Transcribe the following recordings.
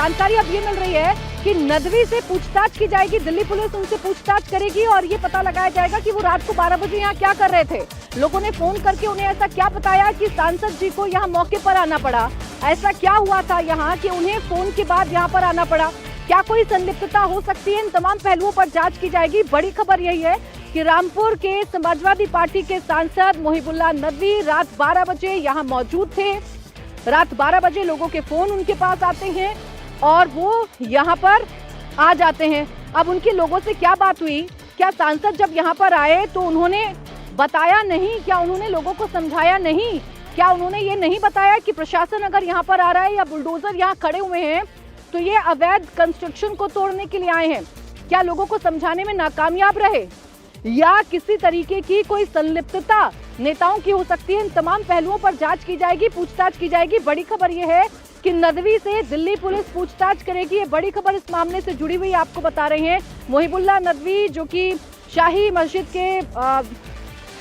जानकारी अब ये मिल रही है कि नदवी से पूछताछ की जाएगी, दिल्ली पुलिस उनसे पूछताछ करेगी और ये पता लगाया जाएगा कि वो रात को 12 बजे यहाँ क्या कर रहे थे। लोगों ने फोन करके उन्हें ऐसा क्या बताया कि सांसद जी को यहाँ मौके पर आना पड़ा, ऐसा क्या हुआ था यहाँ कि उन्हें फोन के बाद यहाँ पर आना पड़ा, क्या कोई संलिप्तता हो सकती है? इन तमाम पहलुओं पर जांच की जाएगी। बड़ी खबर यही है कि रामपुर के समाजवादी पार्टी के सांसद मोहिबुल्लाह नदवी रात 12 बजे यहाँ मौजूद थे। रात 12 बजे लोगों के फोन उनके पास आते हैं और वो यहाँ पर आ जाते हैं। अब उनकी लोगों से क्या बात हुई? क्या सांसद जब यहाँ पर आए तो उन्होंने बताया नहीं? क्या उन्होंने लोगों को समझाया नहीं? क्या उन्होंने ये नहीं बताया कि प्रशासन अगर यहाँ पर आ रहा है या बुलडोजर यहाँ खड़े हुए हैं तो ये अवैध कंस्ट्रक्शन को तोड़ने के लिए आए हैं? क्या लोगों को समझाने में नाकामयाब रहे या किसी तरीके की कोई संलिप्तता नेताओं की हो सकती है? इन तमाम पहलुओं पर जांच की जाएगी, पूछताछ की जाएगी। बड़ी खबर यह है कि नदवी से दिल्ली पुलिस पूछताछ करेगी। ये बड़ी खबर इस मामले से जुड़ी हुई आपको बता रहे हैं। मोहिबुल्लाह नदवी जो कि शाही मस्जिद के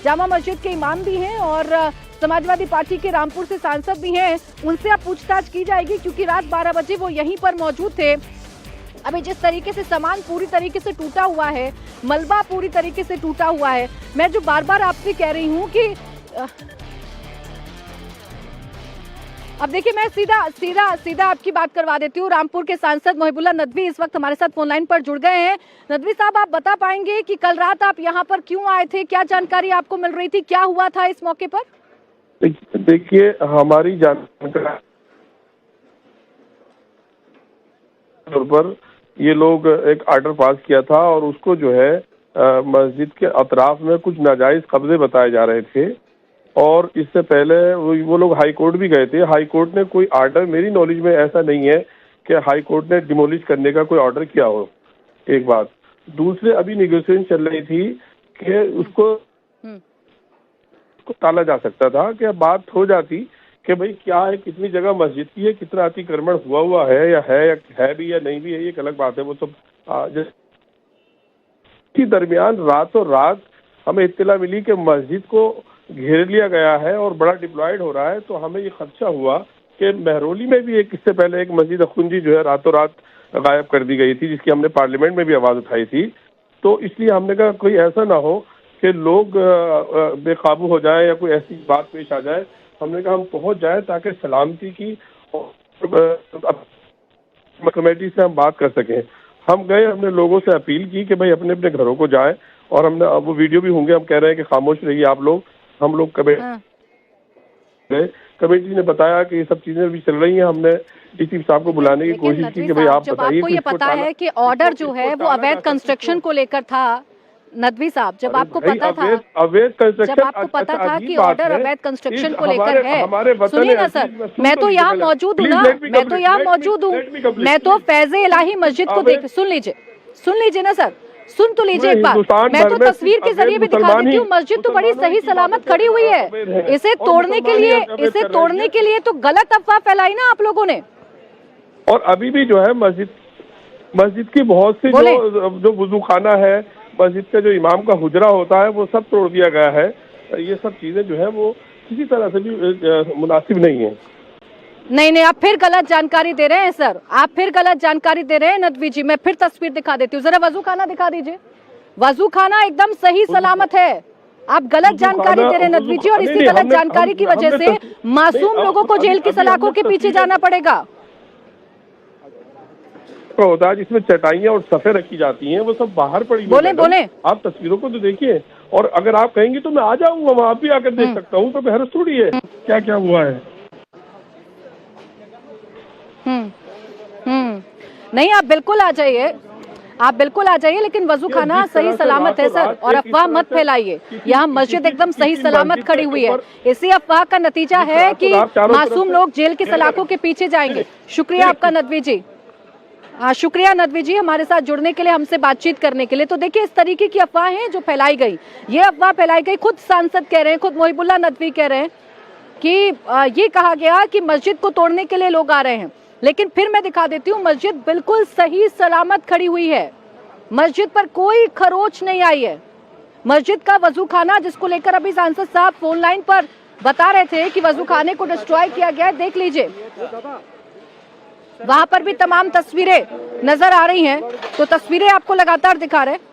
जामा मस्जिद के इमाम भी हैं और समाजवादी पार्टी के रामपुर से सांसद भी हैं, उनसे अब पूछताछ की जाएगी क्योंकि रात 12 बजे वो यहीं पर मौजूद थे। अभी जिस तरीके से सामान पूरी तरीके से टूटा हुआ है, मलबा पूरी तरीके से टूटा हुआ है, मैं जो बार बार आपसे कह रही हूँ कि अब देखिए मैं सीधा आपकी बात करवा देती हूँ। रामपुर के सांसद मोहिबुल्लाह नदवी इस वक्त हमारे साथ फोन लाइन पर जुड़ गए हैं। नदवी साहब, आप बता पाएंगे कि कल रात आप यहाँ पर क्यों आए थे? क्या जानकारी आपको मिल रही थी? क्या हुआ था इस मौके पर? देखिए, हमारी जानकारी पर ये लोग एक ऑर्डर पास किया था और उसको जो है मस्जिद के अतराफ में कुछ नाजायज कब्जे बताए जा रहे थे और इससे पहले वो लोग हाई कोर्ट भी गए थे। हाई कोर्ट ने कोई ऑर्डर, मेरी नॉलेज में ऐसा नहीं है कि हाई कोर्ट ने डिमोलिश करने का कोई ऑर्डर किया हो। एक बात। दूसरे, अभी निगोशिएशन चल रही थी कि उसको टाला जा सकता था कि बात हो जाती कि भाई क्या है, कितनी जगह मस्जिद की है, कितना अतिक्रमण हुआ है या है भी या नहीं भी है, ये एक अलग बात है। वो सब इसी दरमियान रातों रात हमें इत्तला मिली कि मस्जिद को घेर लिया गया है और बड़ा डिप्लॉयड हो रहा है, तो हमें ये खदशा हुआ कि महरौली में भी एक इससे पहले एक मस्जिद अखुंजी जो है रातों रात गायब कर दी गई थी, जिसकी हमने पार्लियामेंट में भी आवाज़ उठाई थी। तो इसलिए हमने कहा कोई ऐसा ना हो कि लोग बेकाबू हो जाए या कोई ऐसी बात पेश आ जाए। हमने कहा हम पहुंच जाए ताकि सलामती की कमेटी से हम बात कर सकें। हम गए, हमने लोगों से अपील की कि भाई अपने अपने घरों को जाएं और हमने अब वो वीडियो भी होंगे, हम कह रहे हैं कि खामोश रहिए आप लोग। हम लोग कमेटी ने बताया कि ये सब चीजें भी चल रही हैं। हमने डीसी साहब को बुलाने की कोशिश की कि भाई आप बताइए। आपको ये पता है कि ऑर्डर जो है वो अवैध कंस्ट्रक्शन को लेकर था नदवी साहब, जब आपको पता था, अवैध कंस्ट्रक्शन, जब आपको पता था कि ऑर्डर अवैध कंस्ट्रक्शन को लेकर है, सुनिए ना सर, मैं तो यहाँ मौजूद हूँ ना, मैं तो यहाँ मौजूद हूँ, मैं तो फैज़े इलाही मस्जिद को देख, सुन लीजिए ना सर, सुन तो लीजिए एक बार। मैं तो तस्वीर के जरिए भी दिखा देती हूँ, मस्जिद तो बड़ी सही सलामत खड़ी हुई है। इसे तोड़ने के लिए तो गलत अफवाह फैलाई ना आप लोगों ने। और अभी भी जो है मस्जिद की बहुत सी जो वुजू खाना है, मस्जिद का जो इमाम का हुजरा होता है, वो सब तोड़ दिया गया है। ये सब चीजें जो है वो किसी तरह से भी मुनासिब नहीं है। नहीं, आप फिर गलत जानकारी दे रहे हैं सर, आप फिर गलत जानकारी दे रहे हैं नदवी जी। मैं फिर तस्वीर दिखा देती हूँ, जरा वजू खाना दिखा दीजिए। वजू खाना एकदम सही सलामत है। आप गलत जानकारी दे रहे हैं नदवी जी और इसी गलत जानकारी की वजह से मासूम लोगों को जेल की सलाखों के पीछे जाना पड़ेगा। होता है जिसमें चटाइयाँ और सफे रखी जाती हैं, वो सब बाहर पड़ी। बोले आप तस्वीरों को तो देखिए, और अगर आप कहेंगे तो मैं आ जाऊंगा वहाँ, आप भी आकर देख सकता हूँ। तो बहरस थोड़ी है क्या क्या हुआ है। नहीं, आप बिल्कुल आ जाइए, लेकिन वजू खाना सही सलामत है सर, और अफवाह मत फैलाइए। यहाँ मस्जिद एकदम सही सलामत खड़ी हुई है। इसी अफवाह का नतीजा है कि मासूम लोग जेल की सलाखों के पीछे जाएंगे। शुक्रिया आपका नदवी जी। शुक्रिया नदवी जी हमारे साथ जुड़ने के लिए, हमसे बातचीत करने के लिए। तो देखिए, इस तरीके की अफवाहें जो फैलाई गई, ये अफवाह फैलाई गई, खुद सांसद कह रहे हैं, खुद मोहिबुल्लाह नदवी कह रहे हैं कि ये कहा गया कि मस्जिद को तोड़ने के लिए लोग आ रहे हैं। लेकिन फिर मैं दिखा देती हूँ, मस्जिद बिल्कुल सही सलामत खड़ी हुई है। मस्जिद पर कोई खरोच नहीं आई है। मस्जिद का वजू खाना, जिसको लेकर अभी सांसद साहब फोन लाइन पर बता रहे थे कि वजू खाने को डिस्ट्रॉय किया गया है, देख लीजिए। वहां पर भी तमाम तस्वीरें नजर आ रही हैं, तो तस्वीरें आपको लगातार दिखा रहे हैं।